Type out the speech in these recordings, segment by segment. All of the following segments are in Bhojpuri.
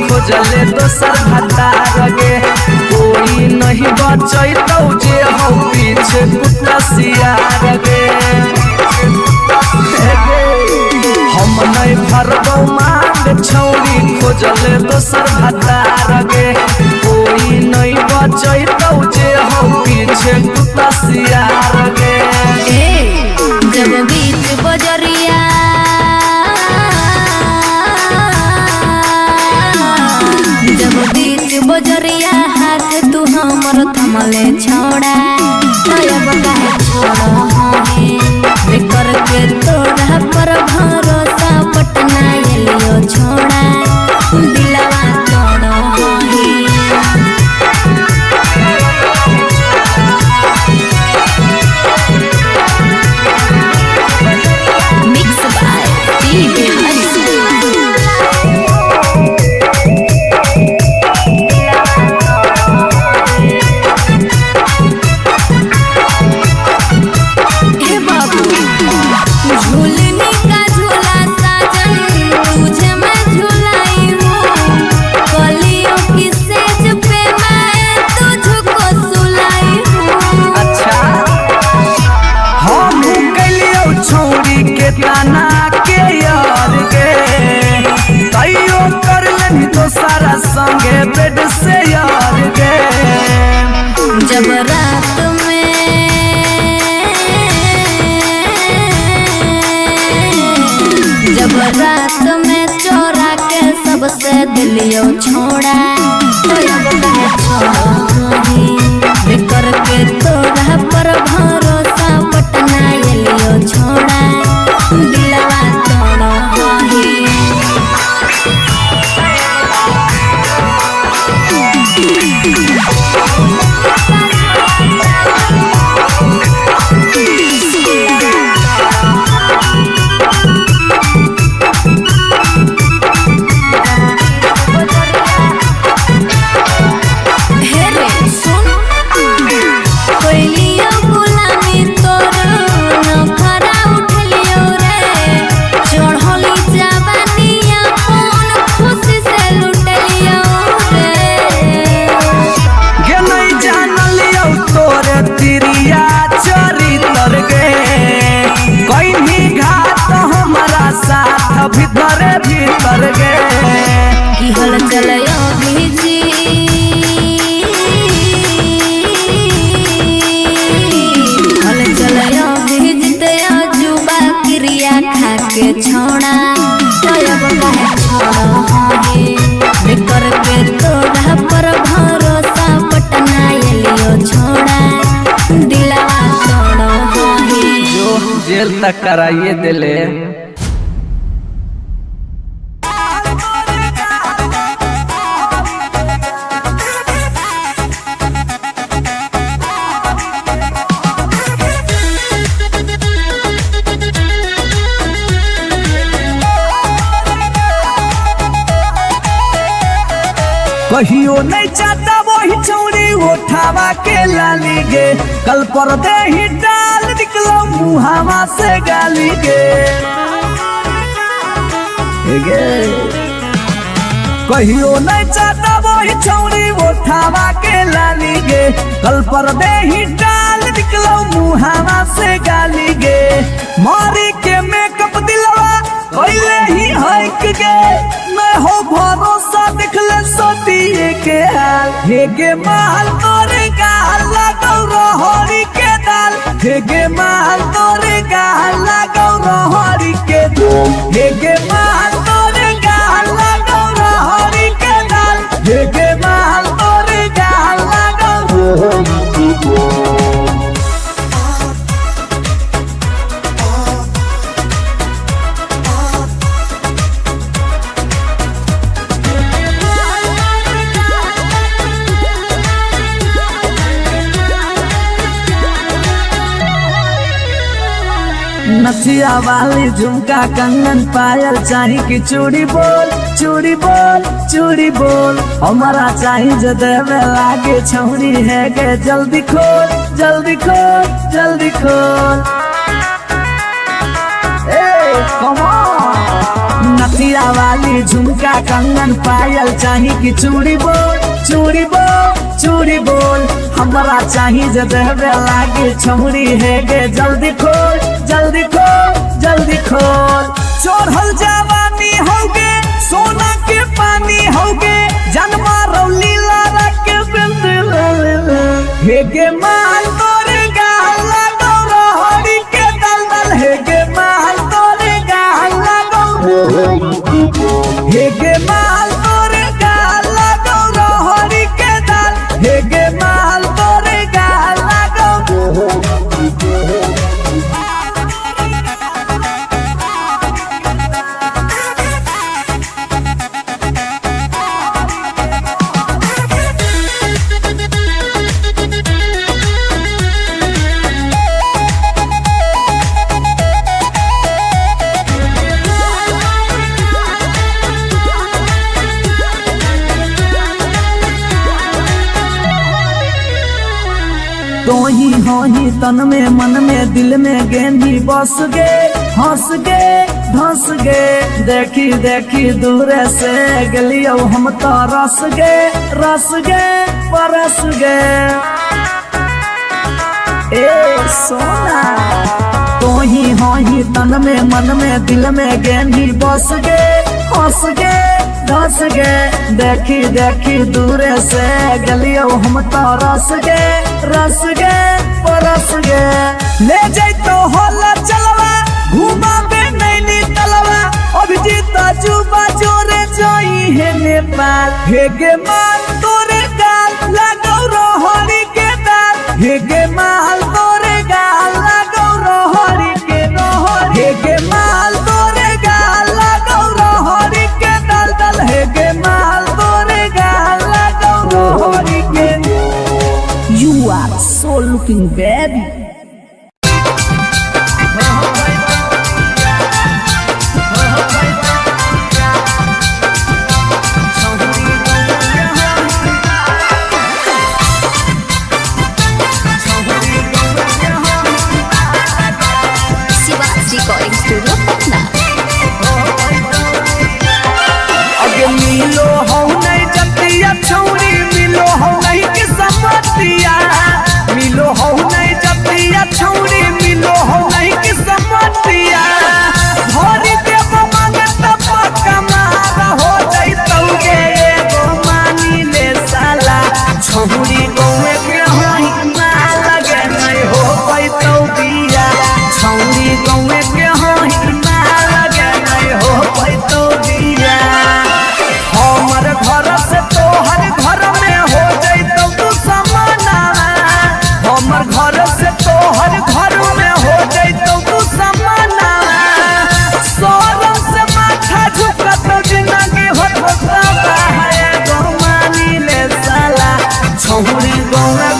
खोजले दोसर भतार गे कोई नहीं बचैतौ जे हो पीछे कुत्ता सियार गे हम नहीं भरबौ मांग छौरी खोजले दोसर भतार गे कोई नहीं बचैतौ जे हो पीछे कुत्ता सियार गे जब बीच बजरिया बजरिया हाथ तू हमर थमले छोड़ा अब काहे छोड़ करके तोरा पर भरोसा पटना एलियो छोड़ा दिलवा तोड़ मिक्स बाय टीवी संगे बेड से यार गे जब रात में चोरा के सबसे दिलियो छोड़ा करके तोरा पर भरोसा पटना एलियो छोड़ा दिलवा तोड़ भीतर गे की हल चलयो भीजी हल चलयो भीजते जुबा क्रिया खा के छोड़ा अब काहे छोड़ करके तोरा पर भरोसा पटना एलियो छोड़ा दिलवा तोड़ जो जेल तक कराइए दिले कहियो नहीं चाहता वही चौड़ी उठावा के लाली गे कल पर दे ही डाल निकलो मुहावा से गाली गे कहियो नहीं चाहता वही चौड़ी उठावा के लाली गे कल पर दे ही डाल निकलो मुहावा से गाली गे मारी के मेकअप दिलवा पहले ही हक गे मैं हो भरोसा दिखले सोतिए के हाल हे गे माल तोरे गाल लगौ रहरी के दाल हे गे माल तोरे गाल लगौ रहरी के दाल हे गे माल तोरे गाल लगौ रहरी के दाल हे गे माल तोरे गाल लगौ रहरी के दाल नथिया वाली झुमका कंगन पायल चाही की चूड़ी बोल चूड़ी बोल चूड़ी बोल हमारा चाही जो देवे लागे छौरी है गे जल्दी खोल जल्दी खोल जल्दी खोल। नथिया वाली झुमका कंगन पायल चाही की चूड़ी बोल चूड़ी बोल चूड़ी बोल हमारा चाही जो देवे लागे छौरी है गे जल्दी खोल जल्दी खोल जल्दी खोल। चोरहल जवानी होगे सोना के पानी होगे जन्मा रौली लारा के बिंद हे गे माल तोरे गाला गौरहरी के दलदल हे गे माल तोरे गाला हे गे माल तोरे गाला गौरहरी के दल हे गे माल तोरे गाला तो ही हो ही तन में मन में दिल में गेंदी बस गे हंस गे धंस गे देखी देखी दूर से गलियो हम तो रस गे परस गे ए सोना। तो ही हो ही तन में मन में दिल में गेंदी बस गे हंस गे धंस गे देखी देखी दूर से गलियो हम तो रस गे परस गे। ले जैतो होला चलवा घुमा बे नैनी तलवा अभिजीत जुबा जोरे जोई है नेपाल हे गे माल तोरे गाल लगौ रोहरी के दाल हे गे माल तोरे गाल लगौ रोहरी के रोहरी हे गे माल तोरे गाल लगौ रोहरी के दल दल हे गे माल तोरे गाल लगौ रोहरी के। You are so looking baby. Shivaji recording studio Patna. अगे मिलो हो नहीं जतिया छौरी मिलो हो नहीं किस्मतिया मिलो हो नहीं जतिया छौरी मिलो हो नहीं किस्मतिया भरी देव मांगे तब कमार हो जैतौगे एगो मानी ले साला छौरी गौए के होई ना लगे नहीं हो पैतौ बिया छौरी गौए के होई ना लगे नहीं हो पैतौ बिया हमर घर से तोहर घर में हो जैतौ तू समाना हमर घर से तोहर घर में हो जैतौ तू समाना सोरम से माथा झुकत जिंदगी होत है गो मानी ले साला छौरी गौआ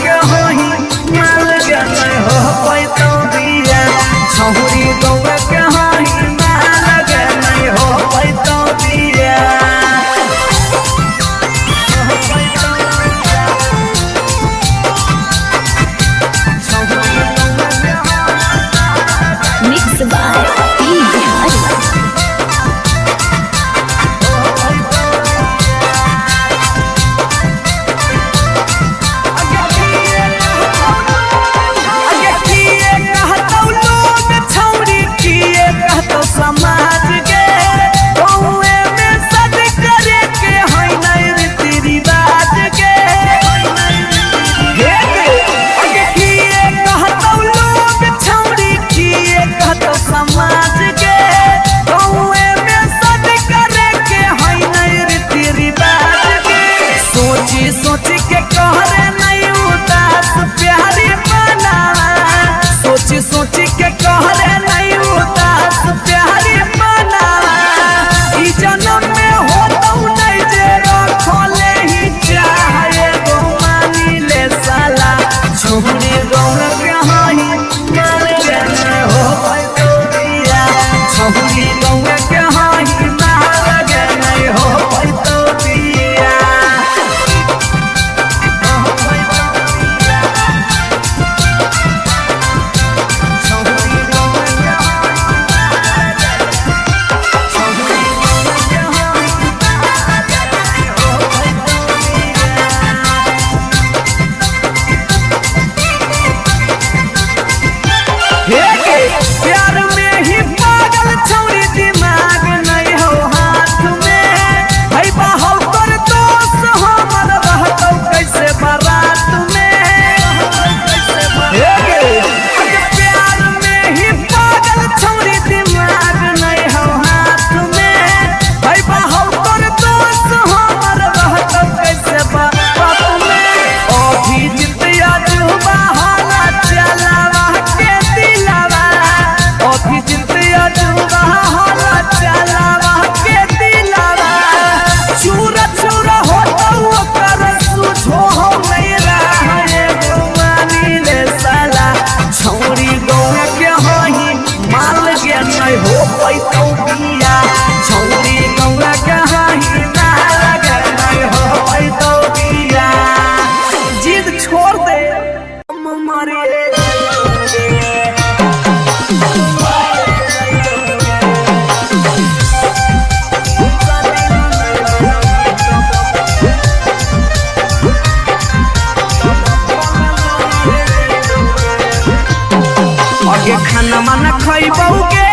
अगे खाना माना खइबौगे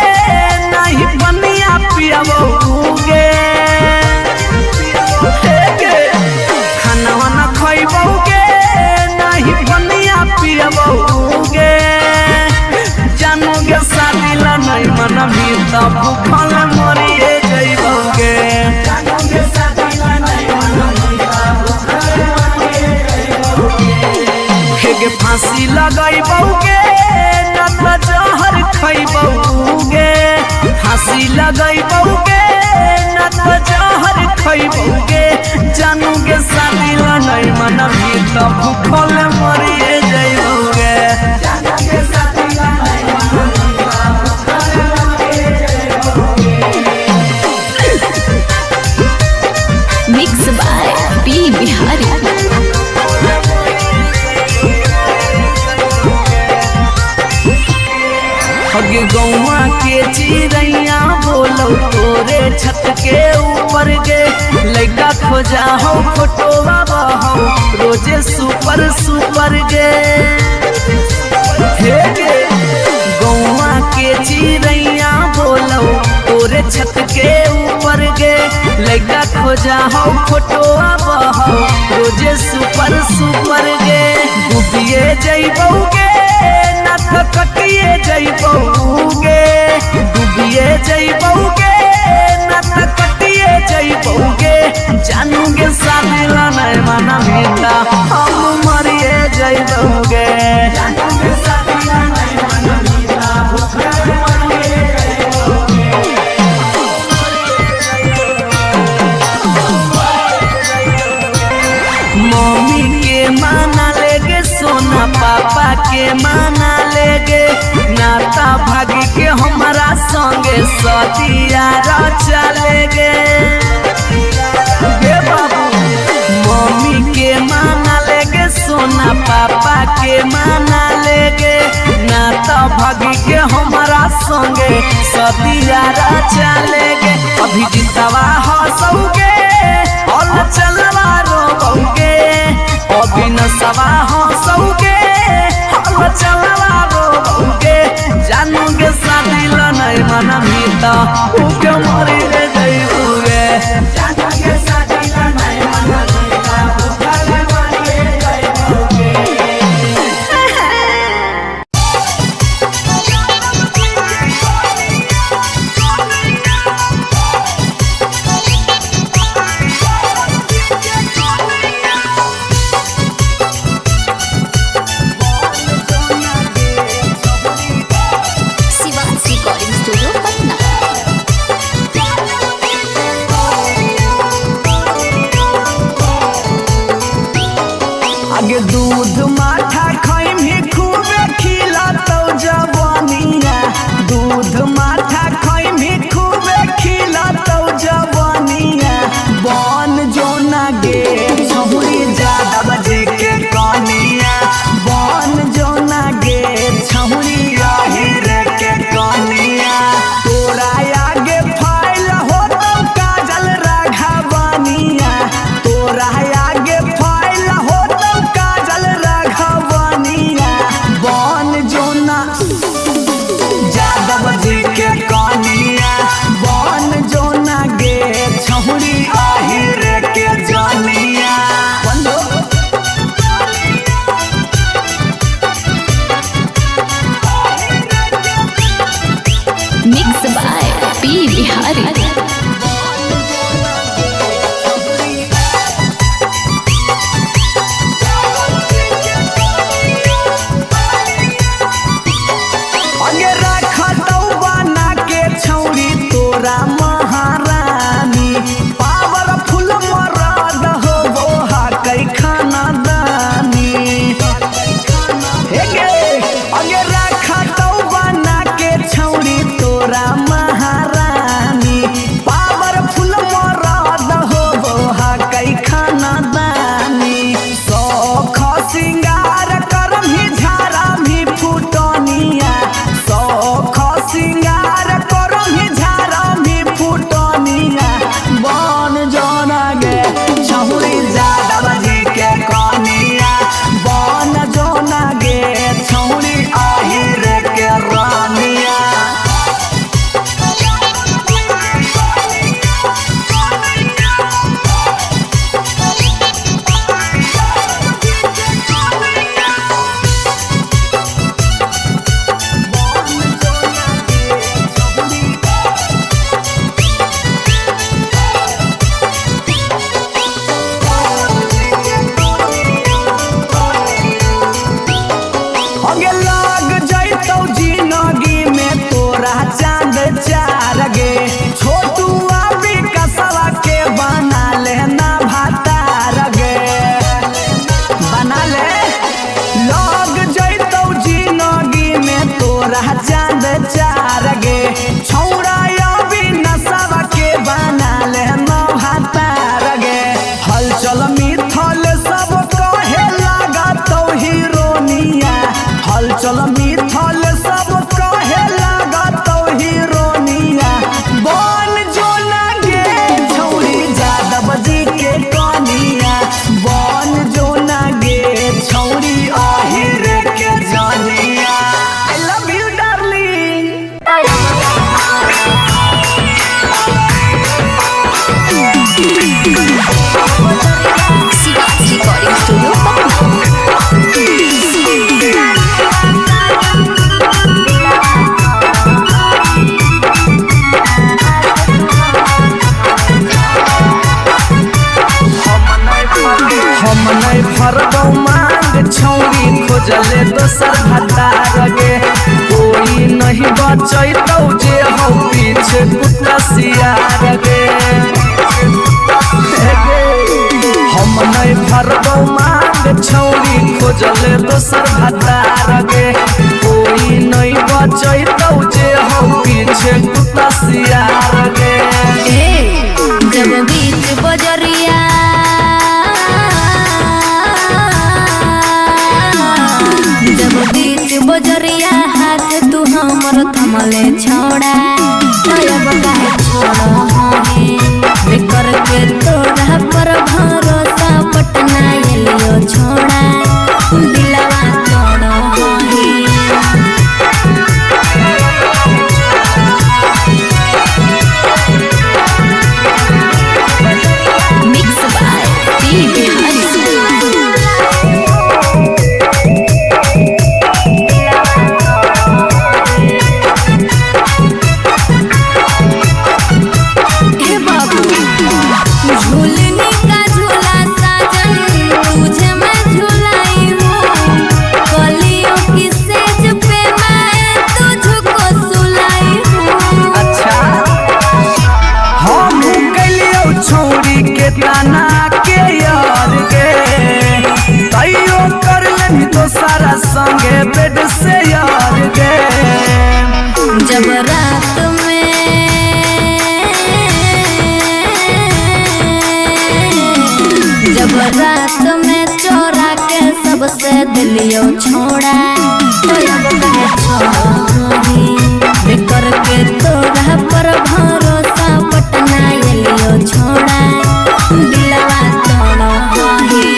नहीं पनिया पियबौगे खाना माना खइबौगे नहीं पनिया पियबौगे जानोगे शादी ला नहीं मन भी तो भूखल मरिए जइबौगे हेगे फांसी लगइबौगे न त जहर खइबौगे फांसी लगइबौगे न त जहर खइबौगे जानोगे शादी ला नहीं मन भी तो भूखल मरिए जइबौगे मिक्स बाय पी बिहारी। अगे गौवा के चिड़ैया बोलो तोरे छत के ऊपर गे लड़का खोजा हो फोटोवा बहो रोजे सुपर सुपर गे हे गे गौवा के चिड़ैया बोलो तोरे छत के ऊपर गे लड़का खोजा हो फोटोवा बहो रोजे सुपर सुपर गे डूबिए जइबौगे न त कटिए जइबौगे डूबिए जइबौगे न त कटिए जइबौगे जानोगे शादी ला नहीं मना मिला हम मरिए जइबौगे मम्मी के माना लेगे सोना पापा के माना लेगे नाता भागी के हमारा संगे सतिया चलेगे गे बाबू मम्मी के माना लेगे सोना पापा के माना लेगे नाता भागी के हमारा संगे सतिया चलेगे अभी जितवा हंसोगे और चलवा रोबोगे अभी नसवा हंसोगे और चलवा रोबोगे जानोगे शादी ला नहीं मना मिलता उके मरी रे जइबोगे जानोगे शादी ला नहीं मना मिलता उके मरी रे जइबोगे आगे दूध माठा खइम ही खूबे खिलातौ जवानिया दूध माठा खइम ही खूबे खिलातौ जवानिया बन जोना गे छहुरी ज्यादा बजे के कनिया बन जोना गे छहुरी आहिर के कनिया तोरा आगे फाइल होतौ काजल राघवानिया तोरा आगे फाइल होतौ काजल राघवानिया खोजले दोसर भतार गे कोई नहीं बचैतौ जे हौ पीछे कुत्ता सियार गे हम नहीं भरबौ मांग छौरी खोजले दोसर भतार गे कोई नहीं बचैतौ जे हौ पीछे कुत्ता सियार गे जब बीच बजरिया जब बीच बजरिया हाथ तू हमर थमले छोड़ा अब काहे छोड़ो हमें बेकर के तोरा पर भरोसा पटना एलियो छोड़ा दिलवा तोड़ो हमें Mix by DJ Hansu. हे बाबू झूलने का झूला साजन तुझे मैं झूलाई हूँ कलियों की सेज पे मैं तुझको सुलाई हूँ। अच्छा हम गलियो छौरी के ताना के यार गे तैयो कर लेनी तो सारा संगे बेड से यार गे जब रात में चोरा के सबसे दिलियो छोड़ा तो अब काहे छोड़ी बेकर के तोरा पर भरोसा पटना एलियो छोड़ा दिलवा तोड़ो हही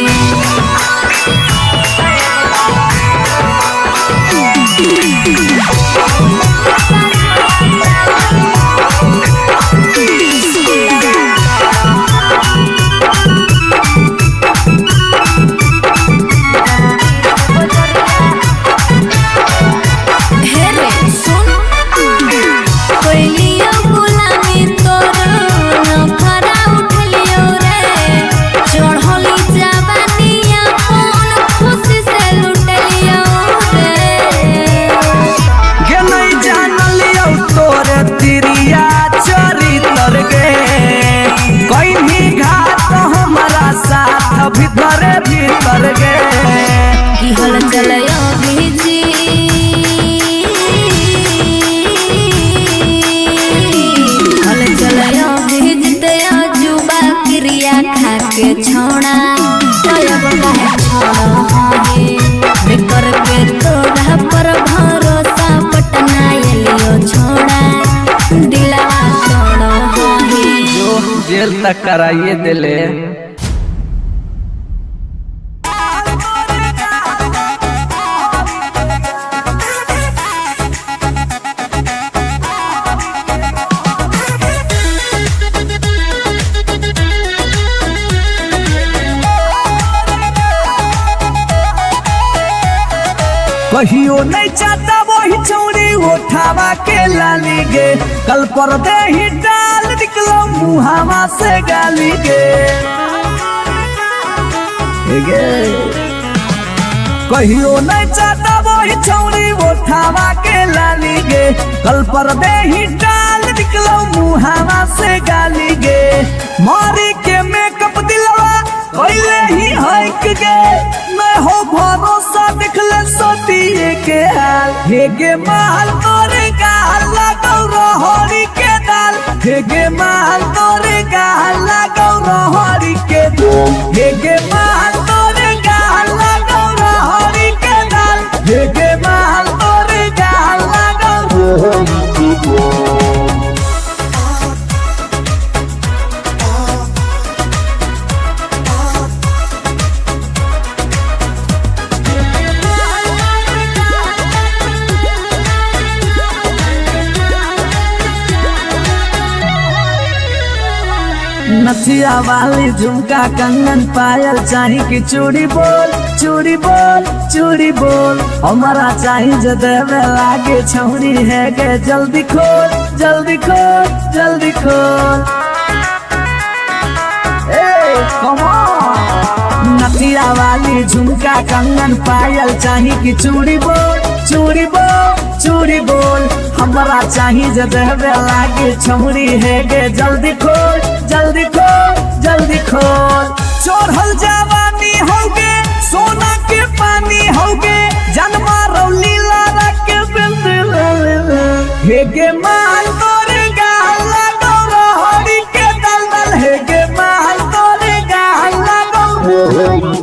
भीतर गे की हल चलयो भीजी हल चलयो भीजते जुबा क्रिया खा के छोड़ा अब काहे छोड़ो हमें बेकर के तोरा पर भरोसा पटना एलियो छोड़ा दिलवा तोड़ो हमें जो जेल तक कराइए दिले कहियो नहीं चाहता वही चौड़ी उठावा के लाली गे कल पर दे ही डाल निकलो मुहावा से गाली गे कहियो नहीं चाहता वही चौड़ी उठावा के लाली गे कल पर दे ही डाल निकलो मुहावा से गाली गे मारी के मेकअप दिलवा कोइले ही हक गे मैं हो भरोसा दिखले सोतिए के हाल हे गे माल तोरे गाल लगौ रहरी के दाल हे गे माल तोरे गाल लगौ रहरी के दाल हे गे माल तोरे गाल लगौ रहरी के दाल हे गे माल तोरे गाल लगौ रहरी के दाल नथिया वाली झुमका कंगन पायल चाही की चूड़ी बोल चूड़ी बोल चूड़ी बोल हमारा चाही जो देवे लागे छौरी है गे जल्दी खोल जल्दी खोल जल्दी खोल ए कम ऑन नथिया वाली झुमका कंगन पायल चाही कि चूड़ी बोल चूड़ी बोल चूड़ी बोल हमरा चाही जे देवे लागे छौरी है गे जल्दी खोल जल्दी खोल जल्दी खोल चढ़ल जवानी होगे सोना के पानी होगे जन्मा रौली लारा के बिंद हे गे माल तोरे गाला गौरहरी के दलदल हे गे माल तोरे गाला गौरहरी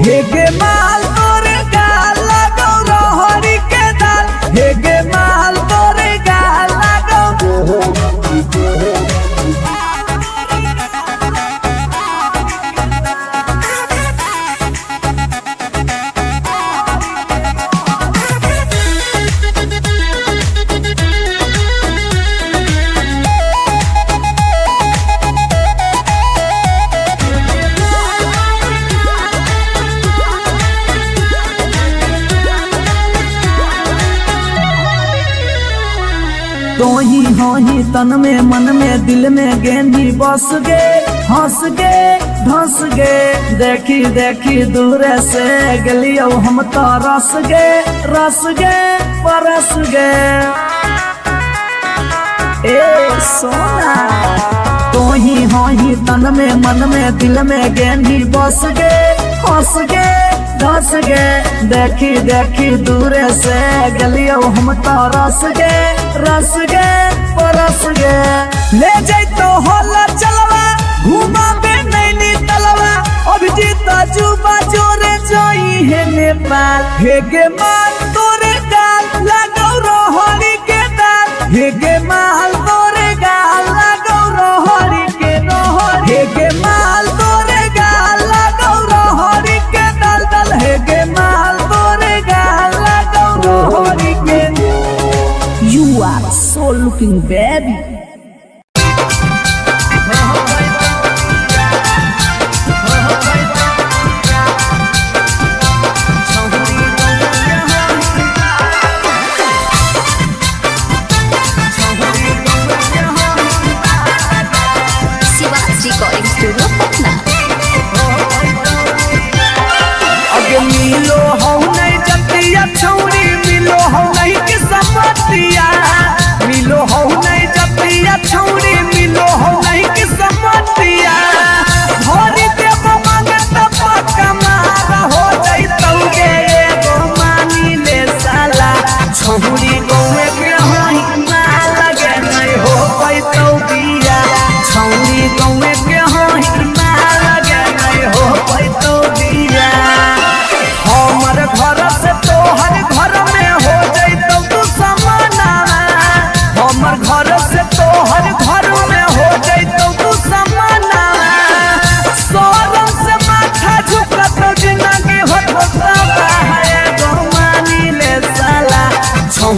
हे गे माल तोरे गाला गौरहरी के दल हे गे माल तोरे गाला गौरहरी तो ही होही तन में मन में दिल में गेंदी बस गे हंस गे धंस गे देखी देखी दूर से गलियो हम तो रस गे परस गे ए सोना तो ही होही तन में मन में दिल में गेंदी बस गे हंस गे धस गे देखी देखी दूर से गलियो हम तो रस गे परस गे ले जैतो होला चलवा घुमा बे नैनी तलवा अभिजीत जुबा जोरे जोई है नेपाल हे गे माल तोरे गाल लागौ रोहरी के दाल हे गे माल तोरे गाल लागौ रोहरी के रोहरी हे गे माल तोरे गाल लागौ रोहरी के दल दल हे गे माल तोरे गाल लागौ रोहरी के You are so looking baby. Shivaji recording studio Patna. अगे मिलो हो नहीं जतिया छौरी मिलो हो नहीं कि समतिया मिलो हो नहीं जतिया छौरी मिलो हो नहीं कि समतिया भरी देव मांगत पक्का मार हो जैतौगे एगो मानी ले साला छौरी गौए के हई ना लगे नहीं हो पैतौ बिया छौरी गौए के हई ना लगे नहीं हो पैतौ बिया हमर घर से तोहर घर में हो जैतौ तू समाना हमर घर से तोहर घर में हो जैतौ तू समाना सोरम से माथा झुकत जिंदगी होत है गो मानी ले साला छौ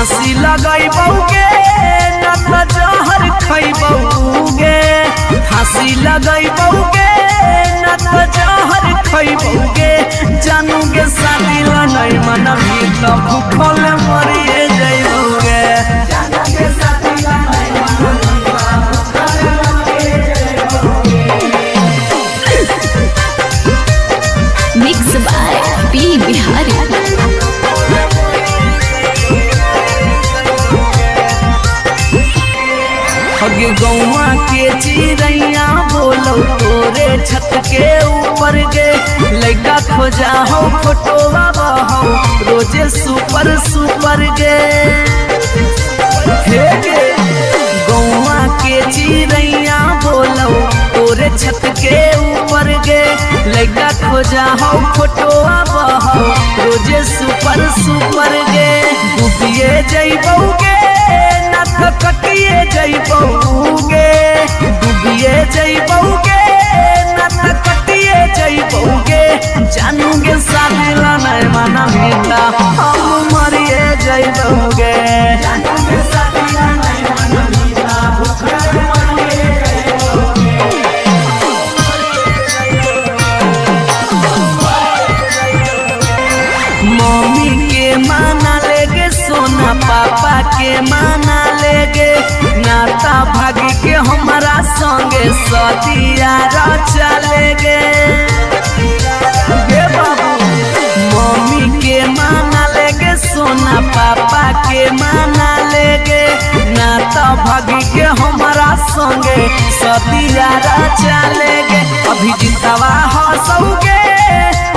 फांसी लगैबौगे न त जहर खैबौगे फांसी लगैबौगे न त जहर खैबौगे जानूगे शादी नहीं मनबी त भूखल मरिए जैबौगे मिक्स बाय पी बिहारी। अगे गौवा के चिड़ैया बोलो तोरे छत के ऊपर गे लड़का खोजा हो फोटोवा बहो रोजे सुपर सुपर गे हे गे गौवा के चिड़ैया बोलो तोरे छत के ऊपर गे लड़का खोजा हो फोटोवा बहो रोजे सुपर सुपर गे डूबिए जैबौगे न त कटिए जैबौगे डूबिए जैबौगे न त कटिए जैबौगे जानूगे शादी नहीं मनबी त हम मरिए जैबौगे मम्मी के माना लेगे सोना पापा के माना लेगे नाता भागी के हमारा संगे सदिया चलेगे गे बाबू मम्मी के माना लेगे सोना पापा के माना लेगे नाता भागी के हमारा संगे सदिया चलेगे अभी जितवा हंसोगे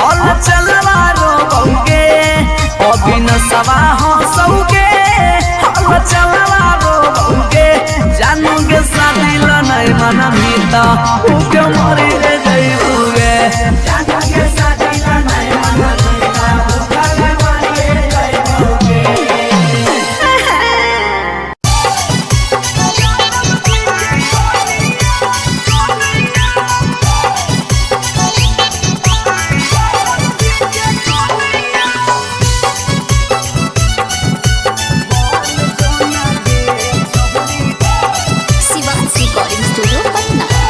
और चलवा रोबोगे अभी न सवा हंसोगे और चलवा रोबोगे जानूगे शादी नहीं मनबी त भूखे मरी जैबौगे जानूगे शादी नहीं मनबी त भूखे मरी जैबौगे। Shivansh recording studio Patna.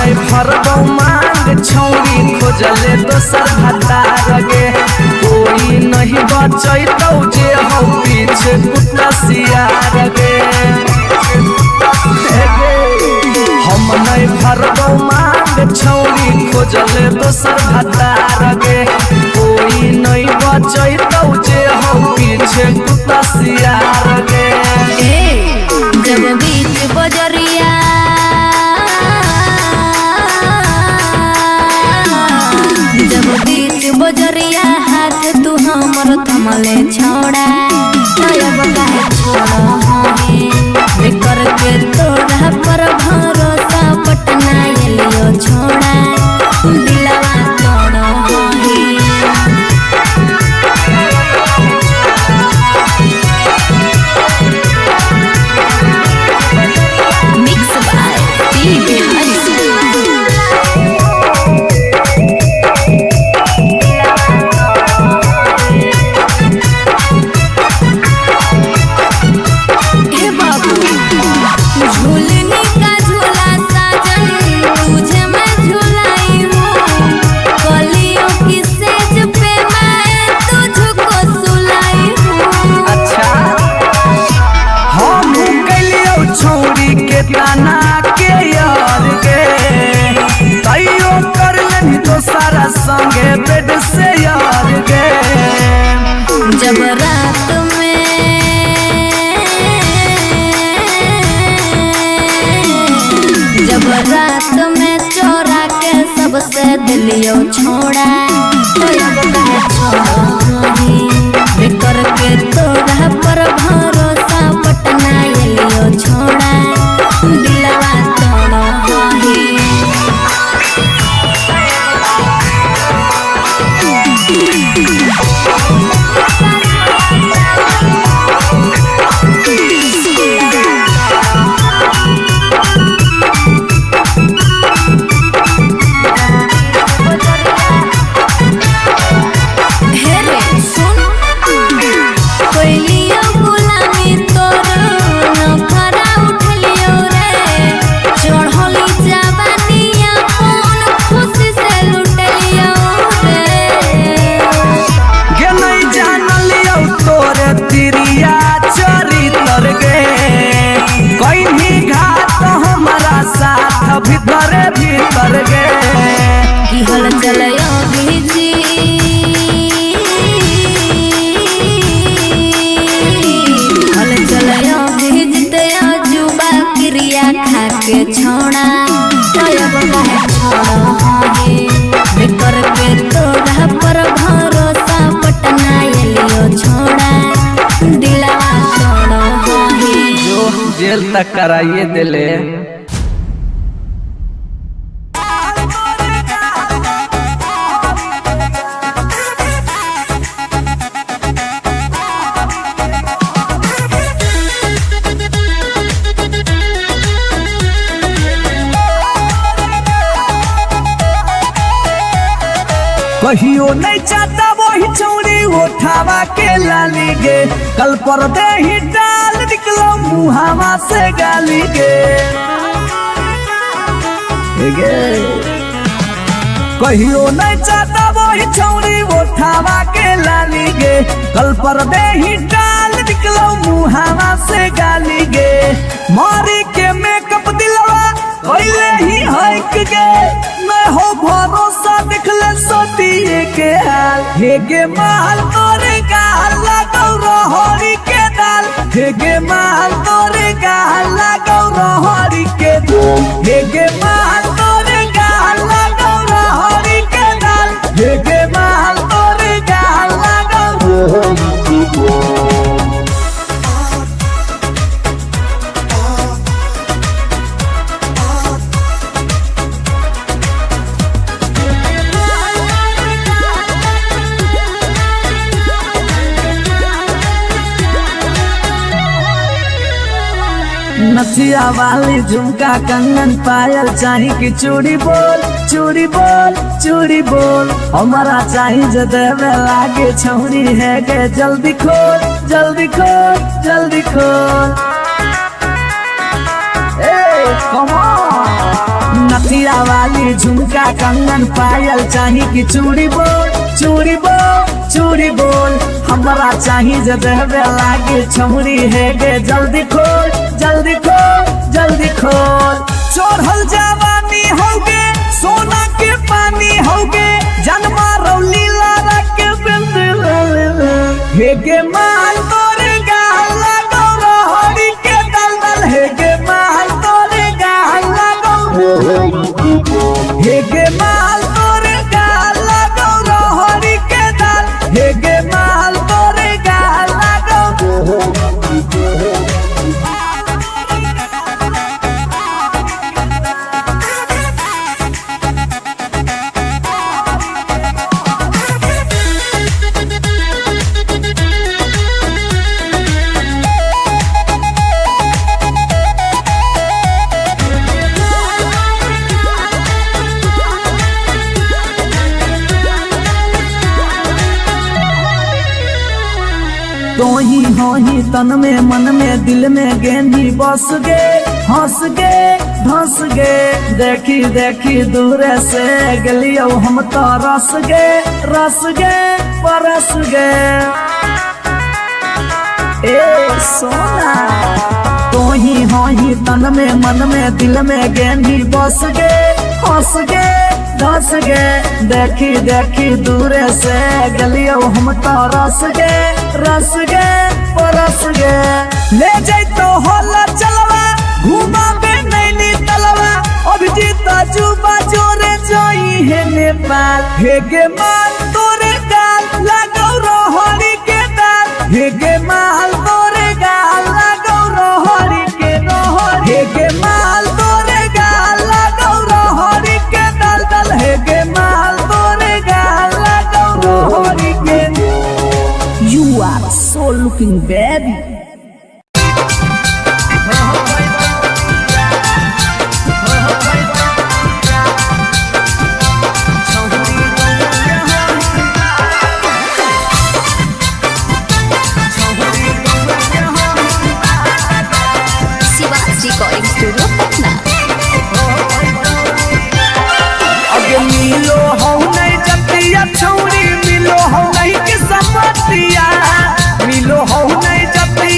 नहीं भरबौ मांग छौरी खोजले दोसर भतार गे कोई नहीं बचैतौ जे हौ पीछे कुत्ता सियार गे हम नहीं भरबौ मांग छौरी खोजले दोसर भतार गे कोई नहीं बचैतौ जे हौ पीछे कुत्ता सियार गे जब बीच बजरिया जब बीच बजरिया हाथ तू हमर थमले छोड़ा अब काहे छोड़ करके तोरा पर भरोसा पटना एलियो छोड़ा दिलवा तोड़ मिक्स बाय पी बिहारी ताना के यार गे तैयो कर लेनी तो सारा संगे बेड से यार गे जब रात में चोरा के सबसे दिलियो छोड़ा करके तोरा पर भरोसा पटना एलियो छोड़ा दिलवा तोड़ भीतर गे की हल चलयो भीजी हल चलयो भीजते जुबा क्रिया खा के छोड़ा अब काहे छोड़ करके तोरा पर भरोसा पटना एलियो छोड़ा दिलवा तोड़ जो जेल तक कराइए दिले कहियो नहीं चाहता वही चौड़ी उठावा के लाली गे कल पर दे ही डाल निकलो मुहावा से गाली गे कहियो नहीं चाहता वही चौड़ी उठावा के लाली गे कल पर दे ही डाल निकलो मुहावा से गाली गे मारी के मेकअप दिलवा कोइले ही हक गे मैं हो भरोसा दिखले सोतिए के हाल हे गे माल तोरे गाल लगौ रहरी के दाल हे गे माल तोरे गाल लगौ रहरी के दाल हे गे माल तोरे गाल लगौ रहरी के दाल हे गे माल तोरे गाल लगौ रहरी के दाल नथिया वाली झुमका कंगन पायल चाही कि चूड़ी बोल चूड़ी बोल चूड़ी बोल हमारा चाही जे देवे लागे छौरी है गे जल्दी खोल जल्दी खोल जल्दी खोल ए कम ऑन नथिया वाली झुमका कंगन पायल चाही कि चूड़ी बोल चूड़ी बोल चूड़ी बोल हमरा चाही जे देवे लागे छमुरी है गे जल्दी खोल जल्दी खोल जल्दी खोल चढ़ल जवानी होगे सोना के पानी होगे जन्मा रौली लारा के बिंद हे गे माल तोरे गाल लगो रोहड़ी के दलदल हे गे माल तोरे गाल लगो हे गे माल तोरे गाल लगो रोहड़ी के दल हे गे माल तोरे गाल लगो तोही होही तन में मन में दिल में गेंदी बस गे हंस गे धंस गे देखी देखी दूर से गलियो हम तो रस गे परस गे ए सोना तोही होही तन में मन में दिल में गेंदी बस गे हंस गे धस गे देखी देखी दूर से गलियो हम तो रस गे परस गे ले जैतो होला चलवा घुमा बे नैनी तलवा अभिजीत जुबा जोरे जोई है नेपाल हे गे माल तोरे गाल लगो रोहड़ी के दाल हे गे माल तोरे गाल लगो रोहड़ी के रोहड़ी हे गे माल तोरे गाल लगो रोहड़ी के दल हे गे माल तोरे गाल लगो रोहड़ी के You are so looking baby. Shivaji recording studio Patna. अगे मिलो हो नहीं जतिया छौरी मिलो हो नहीं के समतिया मिलो हो नहीं जतिया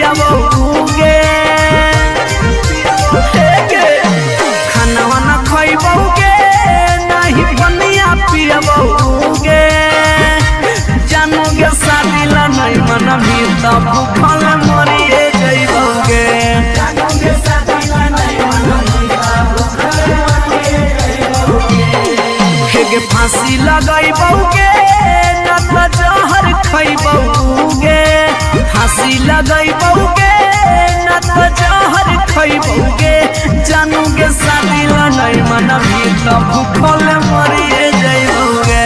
पियाबोगे खाना न खइबोगे नहीं पनिया पियाबोगे जानोगे शादी ला नहीं मन भी तब भूखल मरिए जइबोगे हेगे फांसी लगइबोगे न त जहर खइबोगे फांसी लगइबोगे न त जहर खइबोगे जानोगे शादी ला नहीं मन भी तब भूखल मरिए जइबोगे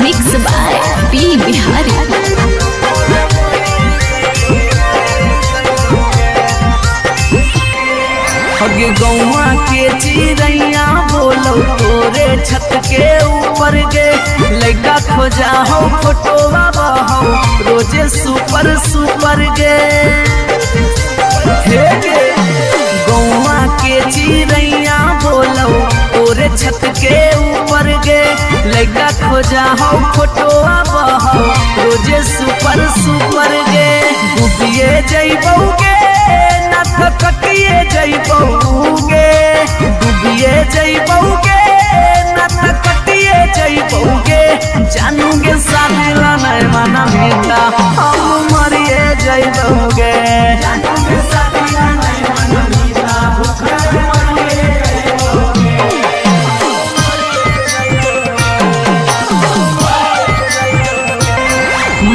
मिक्स बाय पी बिहारी। हगे गौवा के चिड़ैया बोलो तोरे छत के ऊपर गे लड़का खोजा हो फोटोवा बहो रोजे सुपर सुपर गे हे गे गौवा के चिड़ैया बोलो तोरे छत के ऊपर गे लड़का खोजा हो फोटोवा बहो रोजे सुपर सुपर गे डूबिए जइबोगे न त कटिए जइबोगे डूबिए जइबोगे न त कटिए जइबोगे जानोगे शादी ला नहीं मना मिला हम मरिए जइबोगे जानोगे शादी ला नहीं मना मिला भूखल मरिए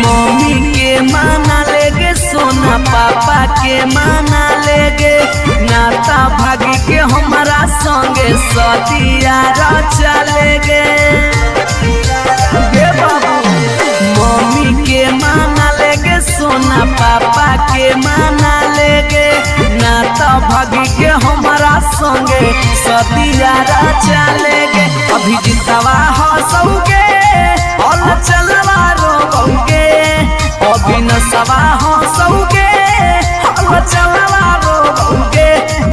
मम्मी के माना लेगे सोना पापा के माना लेगे नाता भागी के हमारा संगे सतिया चलेगे हे बाबू मम्मी के माना लेगे सोना पापा के माना लेगे नाता भागी के हमारा संगे सतिया चलेगे अभी जितवा हंसोगे और चलवा रोगे अभी न सवा हंसोगे और चलवा रोगे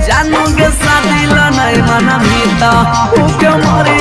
जानोगे शादी ला नहीं मना मिलता ऊ क्यों मरी